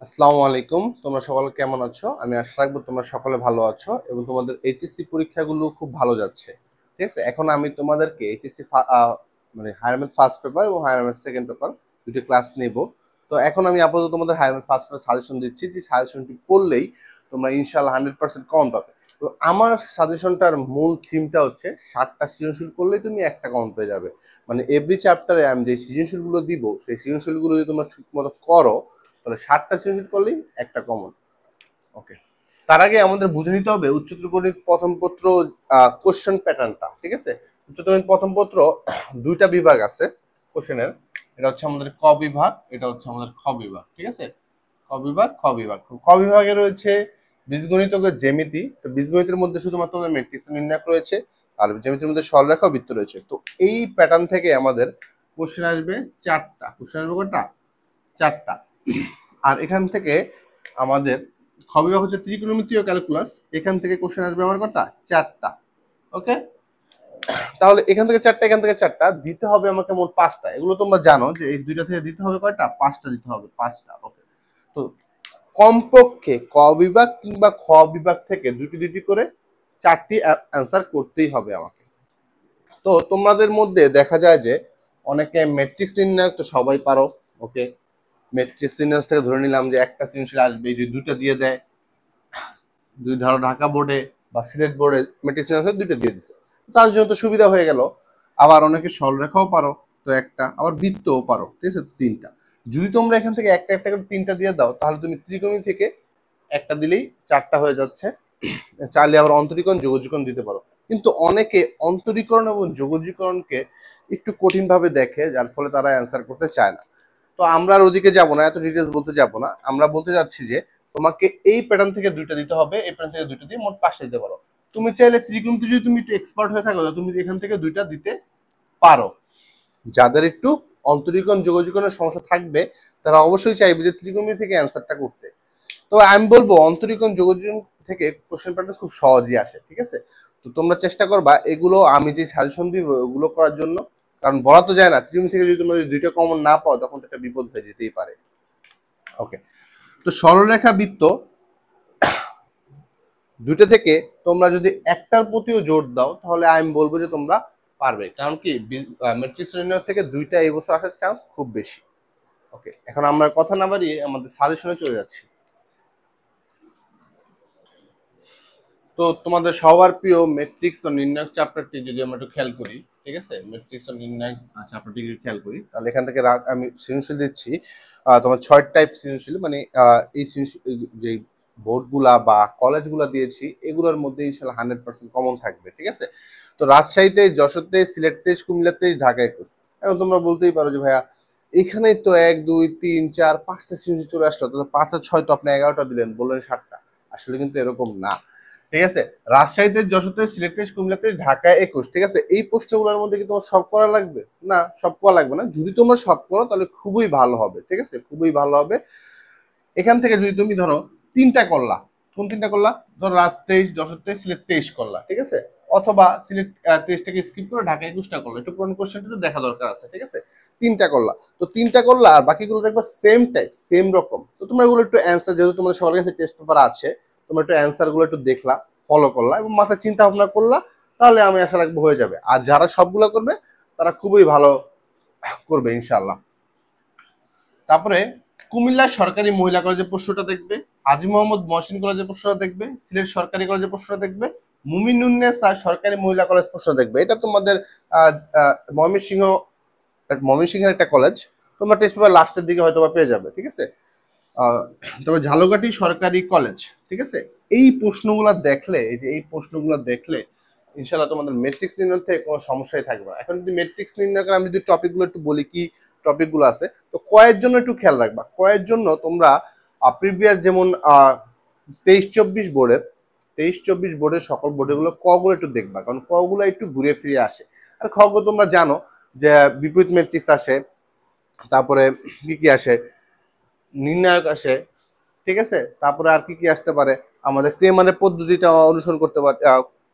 আসসালামু আলাইকুম। তোমরা সকলে কেমন আছো? আমি আশা রাখবো তোমরা সকলে ভালো আছো এবং তোমাদের এইচএসসি পরীক্ষাগুলো খুব ভালো যাচ্ছে। ঠিক আছে? এখন আমি তোমাদেরকে এইচএসসি মানে হায়ার ম্যাথ ফার্স্ট পেপার এবং হায়ার ম্যাথ সেকেন্ড পেপার দুটো ক্লাস নেব। তো এখন আমি আপাতত তোমাদের higher math first paper suggestion দিচ্ছি, যে সাজেশনটি পড়লেই তোমরা ইনশাআল্লাহ 100% কমন পাবে। তো আমার সাজেশনটার মূল থিমটা হচ্ছে 7টা সৃজনশীল করলেই তুমি একটা কমন পেয়ে যাবে। মানে এভরি চ্যাপ্টারে আমি যে সৃজনশীলগুলো দিব সেই সৃজনশীলগুলো যদি তোমরা ঠিকমতো করো তাহলে 7টা সৃজনশীল করলেই একটা কমন। ওকে, তার আগে আমাদের বুঝে নিতে হবে উচ্চতর গণিত প্রথম পত্র কোশ্চেন প্যাটার্নটা। ঠিক আছে? উচ্চতর গণিত প্রথম পত্র দুইটা বিভাগ আছে কোশ্চেনের। এটা হচ্ছে আমাদের ক বিভাগ, এটা হচ্ছে আমাদের খ বিভাগ। ঠিক আছে? ক বিভাগ, খ বিভাগ। ক বিভাগে রয়েছে বীজগণিত ও জ্যামিতি। তো বীজগণিতের মধ্যে শুধুমাত্র ম্যাট্রিক্স নির্ণয় রয়েছে, আর জ্যামিতির মধ্যে সরলরেখা ও বৃত্ত রয়েছে। তো এই প্যাটার্ন থেকে আমাদের কোশ্চেন আসবে চারটা। কোশ্চেন আসবে কয়টা? চারটা। আর এখান থেকে আমাদের খ বিভাগ হচ্ছে ত্রিকোণমিতি ও ক্যালকুলাস। এখান থেকে কোশ্চেন আসবে আমার কটা? চারটা। ওকে, তাহলে এখান থেকে চারটা, এখান থেকে চারটা দিতে হবে আমাকে মোট পাঁচটা। এগুলো তোমরা জানো যে এই দুইটা থেকে দিতে হবে কয়টা? পাঁচটা দিতে হবে, পাঁচটা। ওকে, তো কমপক্ষে ক বিভাগ কিংবা খ বিভাগ থেকে দুটি দুটি করে চারটি অ্যান্সার করতেই হবে আমাকে। তো তোমাদের মধ্যে দেখা যায় যে অনেকে ম্যাট্রিক্স নির্ণয় তো সবাই পারো। ওকে, ম্যাট্রিক্স নির্ণয় থেকে ধরে নিলাম যে একটা সৃজনশীল আসবে, যদি দুটো দিয়ে দেয়, দুই ধরো ঢাকা বোর্ডে বা সিলেট বোর্ডে ম্যাট্রিক্স নির্ণয় দুটো দিয়ে দিছে, তার জন্য তো সুবিধা হয়ে গেল। আবার অনেকে সরলরেখাও পারো, তো একটা, আবার বৃত্তও পারো। ঠিক আছে? তো তিনটা। যদি তোমরা এখান থেকে একটা একটা করে তিনটা দিয়ে দাও তাহলে তুমি ত্রিকোণী থেকে একটা দিলেই চারটা হয়ে যাচ্ছে। চাইলে আবার অন্তরীকরণ যোগজীকরণ দিতে পারো। কিন্তু অনেকে অন্তরীকরণ এবং যোগজীকরণকে একটু কঠিন ভাবে দেখে, যার ফলে তারা অ্যান্সার করতে চায় না। তো আমরা আর ওদিকে যাবো না, এত ডিটেলস বলতে যাবো না। আমরা বলতে যাচ্ছি যে তোমাকে এই প্যাটার্ন থেকে দুইটা দিতে হবে, এই প্যাটার্ন থেকে দুইটা দিয়ে মোট পাঁচটা দিতে পারো। তুমি চাইলে ত্রিকোণমিতি যদি তুমি একটু এক্সপার্ট হয়ে থাকো তুমি এখান থেকে দুইটা দিতে পারো। যাদের একটু অন্তরীকরণ যোগজীকরণের সমস্যা থাকবে তারা অবশ্যই চাইবে যে ত্রিকোণমিতি থেকে অ্যান্সারটা করতে। তো আমি বলবো অন্তরীকরণ যোগজীকরণ থেকে কোশ্চেন প্যাটার্ন খুব সহজেই আসে। ঠিক আছে? তো তোমরা চেষ্টা করবা এগুলো আমি যে সাজেশন দিব ওগুলো করার জন্য। কারণ বলা তো যায় না, ত্রিকোণ থেকে যদি তোমরা দুইটা কমন না পাও তখন তো একটা বিপদ হয়ে যেতেই পারে। ওকে, তো সরলরেখা বৃত্ত দুইটা থেকে তোমরা যদি একটার প্রতিও জোর দাও তাহলে আমি বলবো যে তোমরা পারবে। কারণ কি, ম্যাট্রিক্স নির্ণয় থেকে দুইটা এই বছর আসার চান্স খুব বেশি। ওকে, এখন আমরা কথা না বাড়িয়ে আমাদের সাজেশনে চলে যাচ্ছি। তো তোমাদের সবার প্রিয় ম্যাট্রিক্স ও নির্ণায়ক চ্যাপ্টারটি যদি আমরা একটু খেয়াল করি। ঠিক আছে? ম্যাট্রিক্স ও নির্ণায়ক চ্যাপ্টারটি যদি খেয়াল করি তাহলে এখান থেকে আমি সৃজনশীল দিচ্ছি তোমার 6 টাইপ সৃজনশীল। মানে এই সৃজনশীল যে বোর্ডগুলা বা কলেজগুলা দিয়েছি এগুলোর মধ্যে ইনশাল্লাহ 100% কমন থাকবে। ঠিক আছে? তো রাজশাহীতে, যশোরতে, সিলেটতে, কুমিল্লাতে, ঢাকায় 21। এখন তোমরা বলতেই পারো যে ভাইয়া এখানেই তো 1 2 3 4 5টা সৃজনশীল চলে আসলো, তাহলে 5 আর 6 তো আপনি 11টা দিলেন, বললেন 7টা। আসলে কিন্তু এরকম না। ঠিক আছে? রাজশাহীতে, যশোরতে, সিলেটে, কুমিল্লাতে, ঢাকায় 21। ঠিক আছে? এই প্রশ্নগুলোর মধ্যে কি তোমার সব করা লাগবে? না, সব করা লাগবে না। যদি তোমরা সব করো তাহলে খুবই ভালো হবে। ঠিক আছে? খুবই ভালো হবে। এখান থেকে যদি তুমি ধরো তিনটা করলা, কোন তিনটা করলা? ধরো রাজ 23, যশোর 23, সিলেট 23 করলা। ঠিক আছে? অথবা সিলেট 23টাকে স্কিপ করে ঢাকা 21টা করলা। একটু পুরোনো কোশ্চেনটা একটু দেখা দরকার আছে। ঠিক আছে? তিনটা করলা, তো তিনটা করলা আর বাকিগুলো দেখবা সেম টাইপ, সেম রকম। তো তোমরা এগুলো একটু অ্যান্সার, যেহেতু তোমাদের সবার কাছে টেস্ট পেপার আছে, তোমরা একটু অ্যান্সার গুলো একটু দেখলা, ফলো করলা এবং মাথায় চিন্তা ভাবনা করলা, তাহলে আমি আশা রাখবো হয়ে যাবে। আর যারা সবগুলো করবে তারা খুবই ভালো করবে ইনশাল্লাহ। তারপরে কুমিল্লা সরকারি মহিলা কলেজের প্রশ্নটা দেখবে, হাজী মোহাম্মদ মহসিন কলেজের প্রশ্নটা দেখবে, সিলেট সরকারি কলেজের প্রশ্নটা দেখবে, মুমিনুন্নেসা সরকারি মহিলা কলেজ প্রশ্ন দেখবে। এটা তোমাদের আহ, আহ, ময়মনসিংহ, ময়মনসিংহের একটা কলেজ। তোমরা টেস্ট পেপার লাস্টের দিকে হয়তো বা পেয়ে যাবে। ঠিক আছে? আহ, তবে ঝালকাঠি সরকারি কলেজ। ঠিক আছে? এই প্রশ্নগুলো দেখলে, এই যে এই প্রশ্নগুলো দেখলে ইনশাল্লাহ তোমাদের ম্যাট্রিক্স নির্ণয় থেকে কোনো সমস্যাই থাকবে না। এখন যদি ম্যাট্রিক্স নির্ণয় করে আমি যদি টপিকগুলো একটু বলি, কি টপিকগুলো আছে, তো কয়ের জন্য একটু খেয়াল রাখবা। কয়ের জন্য তোমরা প্রিভিয়াস যেমন 23-24 বোর্ডের, 23-24 বোর্ডের সকল বোর্ডগুলো ক গুলো একটু দেখবা, কারণ ক গুলো একটু ঘুরে ফিরে আসে। আর খ গুলো তোমরা জানো যে বিপরীত ম্যাট্রিক্স আসে, তারপরে কি কি আসে, নির্ণায়ক আসে। ঠিক আছে? তারপরে আর কি কি আসতে পারে, আমাদের ক্রেমারের পদ্ধতিটা অনুসরণ করতে পারে,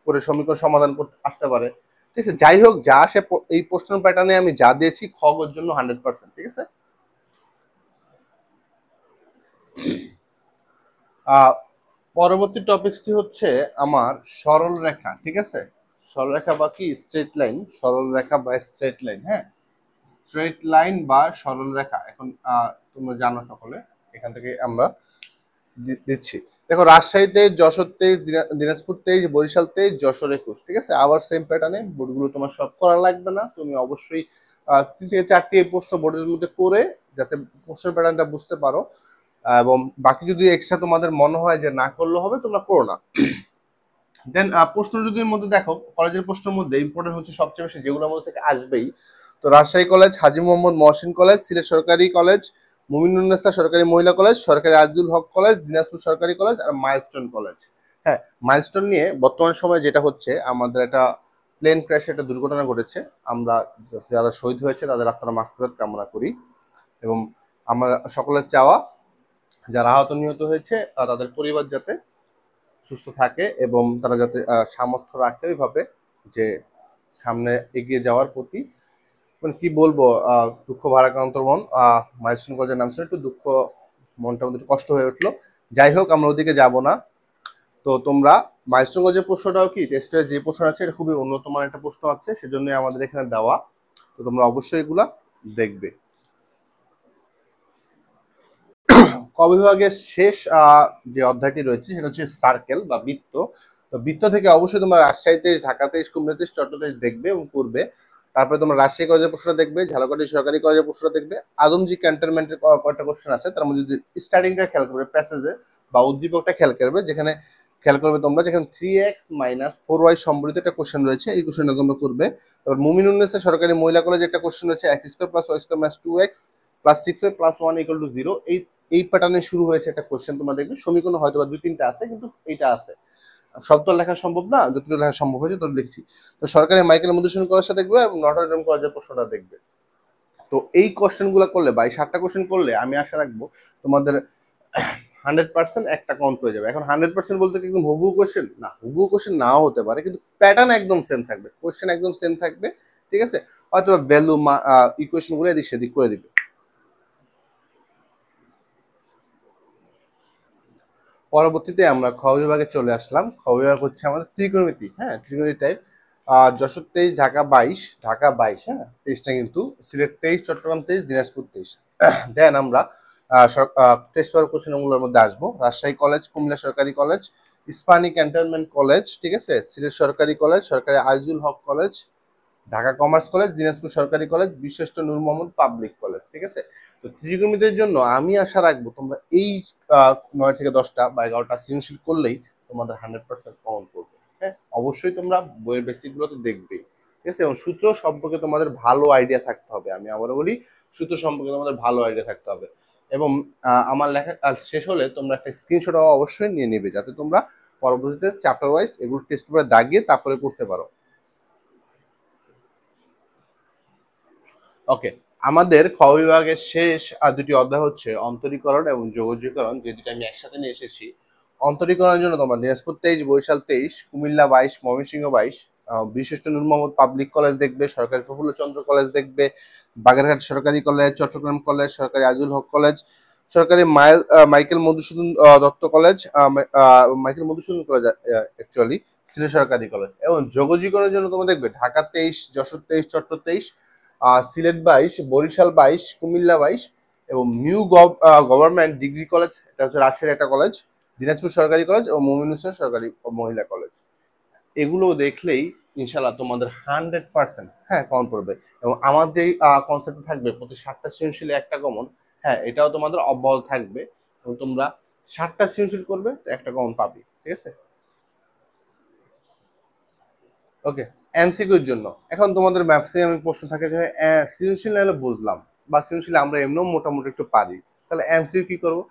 করে সমীকরণ সমাধান করতে আসতে পারে। ঠিক আছে? যাই হোক, যা আসে এই প্রশ্ন প্যাটার্নে আমি যা দিয়েছি খগের জন্য 100%। ঠিক আছে? পরবর্তী টপিকসটি হচ্ছে আমার সরল রেখা, ঠিক আছে? সরল রেখা বা কি স্ট্রেট লাইন, সরল রেখা বা স্ট্রেট লাইন, হ্যাঁ, স্ট্রেট লাইন বা সরল রেখা। এখন তোমরা জানো সকলে, এখান থেকে আমরা দিচ্ছি। দেখো, রাজশাহী 23, যশোর 23, দিনাজপুর 23, বরিশাল 23, যশোর 21, ঠিক আছে? আবার সেম প্যাটার্নে বোর্ডগুলো তোমার সব করা লাগবে না, তুমি অবশ্যই 3 থেকে 4টি এই প্রশ্ন বোর্ডের মধ্যে করে যাতে প্রশ্নের প্যাটার্নটা বুঝতে পারো, এবং বাকি যদি এক্সট্রা তোমাদের মনে হয় যে না করলে হবে, তোমরা করো না। দেন প্রশ্ন যদি মধ্যে দেখো, কলেজের প্রশ্নের মধ্যে ইম্পর্টেন্ট হচ্ছে সবচেয়ে বেশি যেগুলোর মধ্যে থেকে আসবেই, তো রাজশাহী কলেজ, হাজী মোহাম্মদ মহসিন কলেজ, সিলেট সরকারি কলেজ, মুমিনুন্নেসা সরকারি মহিলা কলেজ, সরকারি আজিজুল হক কলেজ, দিনাজপুর সরকারি কলেজ, আর মাইলস্টোন কলেজ। হ্যাঁ, মাইলস্টোন নিয়ে বর্তমান সময়ে যেটা হচ্ছে, আমাদের একটা প্লেন ক্র্যাশে একটা দুর্ঘটনা ঘটেছে। আমরা যারা শহীদ হয়েছে তাদের আত্মার মাগফিরাত কামনা করি, এবং আমরা সকলের চাওয়া যারা আহত নিহত হয়েছে তাদের পরিবার যাতে সুস্থ থাকে এবং তারা যাতে সামর্থ্য রাখে ওইভাবে যে সামনে এগিয়ে যাওয়ার প্রতি, মানে কি বলবো, দুঃখ ভারাক্রান্তর মন। মাইলস্টোন কলেজের নাম শুনে একটু দুঃখ, মনটা মধ্যে একটু কষ্ট হয়ে উঠলো। যাই হোক, আমরা ওদিকে যাব না। তো তোমরা মাইলস্টোন কলেজের প্রশ্নটাও কি টেস্টে যে প্রশ্ন আছে, এটা খুবই উন্নত মানের একটা প্রশ্ন আছে, সেজন্য আমাদের এখানে দেওয়া। তো তোমরা অবশ্যই এগুলা দেখবে। ক বিভাগের শেষ যে অধ্যায়টি রয়েছে সেটা হচ্ছে সার্কেল বা বৃত্ত। তো বৃত্ত থেকে অবশ্যই তোমরা রাজশাহীতে, ঢাকাতে, কুমিল্লাতে, চট্টগ্রামে দেখবে এবং করবে। তারপরে তোমরা রাজশাহী কলেজের প্রশ্নটা দেখবে, ঝালকাঠি সরকারি কলেজের প্রশ্নটা দেখবে, আদমজি ক্যান্টনমেন্টের কয়টা কোশ্চেন আছে তার মধ্যে যদি স্টার্টিংটা খেয়াল করবে, প্যাসেজে বা উদ্দীপকটা খেয়াল করবে, যেখানে খেয়াল করবে তোমরা, যেখানে 3x - 4y সম্বলিত একটা কোশ্চেন রয়েছে, এই কোশ্চেনটা তোমরা করবে। তারপর মুমিনুন্নেসা সরকারি মহিলা কলেজে একটা কোশ্চেন রয়েছে, x² + y² - 2x + 6y + 1 = 0। এই প্যাটার্নে শুরু হয়েছে একটা কোশ্চেন, তোমরা দেখবে সমীকরণ হয়তো বা 2-3টা আছে, কিন্তু এইটা আছে। সব তো লেখা সম্ভব না, যতটুকু লেখা সম্ভব হয়েছে তত লিখছি। তো সরকারি মাইকেল মধুসূদন কলেজটা দেখবে এবং নটরডেম কলেজের প্রশ্নটা দেখবে। তো এই কোশ্চেন গুলো করলে বা এই 7টা কোশ্চেন করলে আমি আশা রাখবো তোমাদের 100% একটা কাউন্ট হয়ে যাবে। এখন 100% বলতে কি একদম হুবহু কোশ্চেন না, হুবহু কোশ্চেন নাও হতে পারে, কিন্তু প্যাটার্ন একদম সেম থাকবে, কোশ্চেন একদম সেম থাকবে, ঠিক আছে? হয়তো ভ্যালু ইকুয়েশন গুলো এদিক সেদিক করে দিবে। পরবর্তীতে আমরা খ বিভাগে চলে আসলাম। খ বিভাগ হচ্ছে আমাদের ত্রিকোণমিতি, হ্যাঁ, ত্রিকোণমিতি টাইপ। যশোর 23, ঢাকা 22, হ্যাঁ 23টা কিন্তু, সিলেট 23, চট্টগ্রাম 23, দিনাজপুর 23। দেন আমরা টেস্ট পেপার কোশ্চেনগুলোর মধ্যে আসবো। রাজশাহী কলেজ, কুমিল্লা সরকারি কলেজ, ইস্পাহানী ক্যান্টনমেন্ট কলেজ, ঠিক আছে, সিলেট সরকারি কলেজ, সরকারি Azizul Haque college, Dhaka commerce college, Dinajpur সরকারি কলেজ, বিশ্বস্ত নূর মোহাম্মদ পাবলিক কলেজ, ঠিক আছে? তো ত্রিকোণমিতির জন্য আমি আশা রাখবো তোমরা এই 9 থেকে 10টা বা 11টা সৃজনশীল করলেই তোমাদের 100% কমন করবে। হ্যাঁ, অবশ্যই তোমরা বইয়ের বেসিক গুলো তো দেখবেই, ঠিক আছে? এবং সূত্র সম্পর্কে তোমাদের ভালো আইডিয়া থাকতে হবে। আমি আবারও বলি, সূত্র সম্পর্কে তোমাদের ভালো আইডিয়া থাকতে হবে। এবং আমার লেখা শেষ হলে তোমরা একটা স্ক্রিনশট অবশ্যই নিয়ে নেবে, যাতে তোমরা পরবর্তীতে চ্যাপ্টার ওয়াইজ এগুলো টেস্ট করে দাগিয়ে তারপরে করতে পারো। ওকে, আমাদের খ বিভাগের শেষ দুটি অধ্যায় হচ্ছে অন্তরীকরণ এবং যোগজীকরণ, যে দুটো আমি একসাথে নিয়ে এসেছি। অন্তরীকরণের জন্য তোমরা দিনাজপুর 23, বরিশাল 23, কুমিল্লা 22, ময়মনসিংহ 22, বিশিষ্ট নূর মোহাম্মদ পাবলিক কলেজ দেখবে, সরকারি প্রফুল্লচন্দ্র কলেজ দেখবে, বাগেরহাট সরকারি কলেজ, চট্টগ্রাম কলেজ, সরকারি আজিজুল হক কলেজ, সরকারি Michael Madhusudan Dutta college, Michael Madhusudan college actually, Sylhet সরকারি কলেজ। এবং যোগজীকরণের জন্য তোমরা দেখবে ঢাকা 23, যশোর 23, চট্টগ্রাম 23, সিলেট 22, বরিশাল 22, কুমিল্লা 22, এবং নিউ গভর্নমেন্ট ডিগ্রি কলেজ, এটা হচ্ছে রাজশাহীর একটা কলেজ, দিনাজপুর সরকারি কলেজ এবং মুমিনুন্নেসা সরকারি মহিলা কলেজ। এগুলো দেখলেই ইনশাল্লাহ তোমাদের 100% হ্যাঁ কমন পড়বে। এবং আমার যেই কনসেপ্ট থাকবে প্রতি 7টা সৃজনশীলে একটা কমন, হ্যাঁ এটাও তোমাদের অব্যাহত থাকবে, এবং তোমরা 7টা সৃজনশীল করবে তো একটা কমন পাবে, ঠিক আছে? ওকে, এমসিকিউর জন্য এখন তোমাদের ম্যাক্সিমাম প্রশ্ন থাকে যে সৃজনশীল নাহলে বুঝলাম, বা সৃজনশীল আমরা এমনিও মোটামুটি একটু পারি, তাহলে এমসিকিউ কি করবো?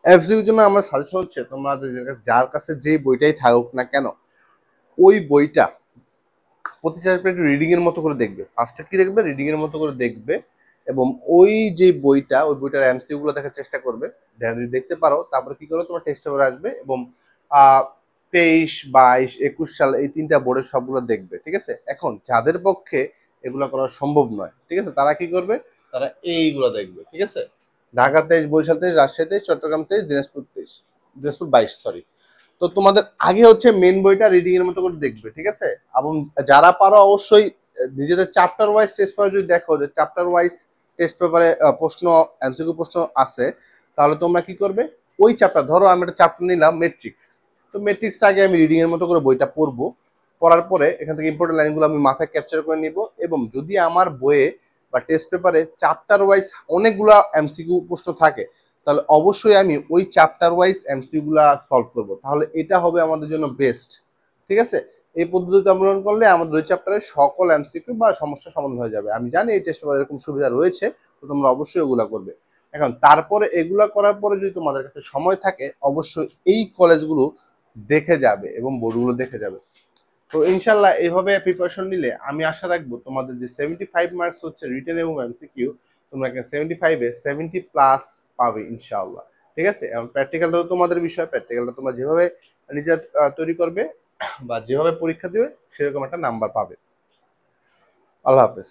এমসিকিউর জন্য আমার সাজেশন হচ্ছে তোমাদের যার কাছে যে বইটাই থাকুক না কেন, ওই বইটা প্রতি চ্যাপ্টার একটু রিডিং এর মতো করে দেখবে। ফার্স্টে কি দেখবে? রিডিং এর মতো করে দেখবে, এবং ওই যে বইটা, ওই বইটার এমসিকিউ গুলো দেখার চেষ্টা করবে। যদি দেখতে পারো তারপরে কি করো, তোমার টেস্ট পেপার আসবে এবং 23, 22, 21 সাল এই 3টা বোর্ডের সবগুলো দেখবে, ঠিক আছে? এখন যাদের পক্ষে এগুলো করা সম্ভব নয়, ঠিক আছে, তারা কি করবে? তারা এইগুলো দেখবে, ঠিক আছে? ঢাকা 23, বরিশাল 23, রাজশাহী 23, চট্টগ্রাম 23, দিনাজপুর 23, দিনাজপুর 22 সরি। তো তোমাদের আগে হচ্ছে মেন বইটা রিডিং এর মতো করে দেখবে, ঠিক আছে? এবং যারা পারো অবশ্যই নিজেদের চ্যাপ্টার ওয়াইজ টেস্ট পেপার যদি দেখো যে চ্যাপ্টার ওয়াইজ টেস্ট পেপারে প্রশ্ন এমসিকিউ প্রশ্ন আছে, তাহলে তোমরা কি করবে, ওই চ্যাপ্টার, ধরো আমি একটা চ্যাপ্টার নিলাম ম্যাট্রিক্স, তো ম্যাট্রিক্সটা আগে আমি রিডিং এর মতো করে বইটা পড়বো, পড়ার পরে এখান থেকে ইম্পর্টেন্ট লাইনগুলো আমি মাথায় ক্যাপচার করে নিব, এবং যদি আমার বইয়ে বা টেস্ট পেপারে চ্যাপ্টার ওয়াইজ অনেকগুলা এমসিকিউ প্রশ্ন থাকে, তাহলে অবশ্যই আমি ওই চ্যাপ্টার ওয়াইজ এমসিকিউ গুলা সলভ করব, তাহলে এটা হবে আমাদের জন্য বেস্ট। ঠিক আছে, এই পদ্ধতিতে অবলম্বন করলে আমাদের ওই চ্যাপ্টারের সকল এমসিকিউ বা সমস্যার সমাধান হয়ে যাবে। আমি জানি এই টেস্ট পেপারে এরকম সুবিধা রয়েছে, তো তোমরা অবশ্যই ওগুলা করবে। এখন তারপরে এগুলা করার পরে যদি তোমাদের কাছে সময় থাকে, অবশ্যই এই কলেজগুলো দেখে যাবে এবং বোর্ডগুলো দেখে যাবে। তো ইনশাল্লাহ এইভাবে প্রিপারেশন নিলে আমি আশা রাখবো তোমাদের যে 75 মার্কস হচ্ছে রিটেন এবং এমসিকিউ, তোমরা 75-এ 70+ পাবে ইনশাআল্লাহ। ঠিক আছে, এবং প্র্যাকটিক্যালটা তো তোমাদের বিষয়, প্র্যাকটিক্যালটা তোমরা যেভাবে নিজে তৈরি করবে বা যেভাবে পরীক্ষা দিবে সেরকম একটা নাম্বার পাবে। আল্লাহ হাফেজ।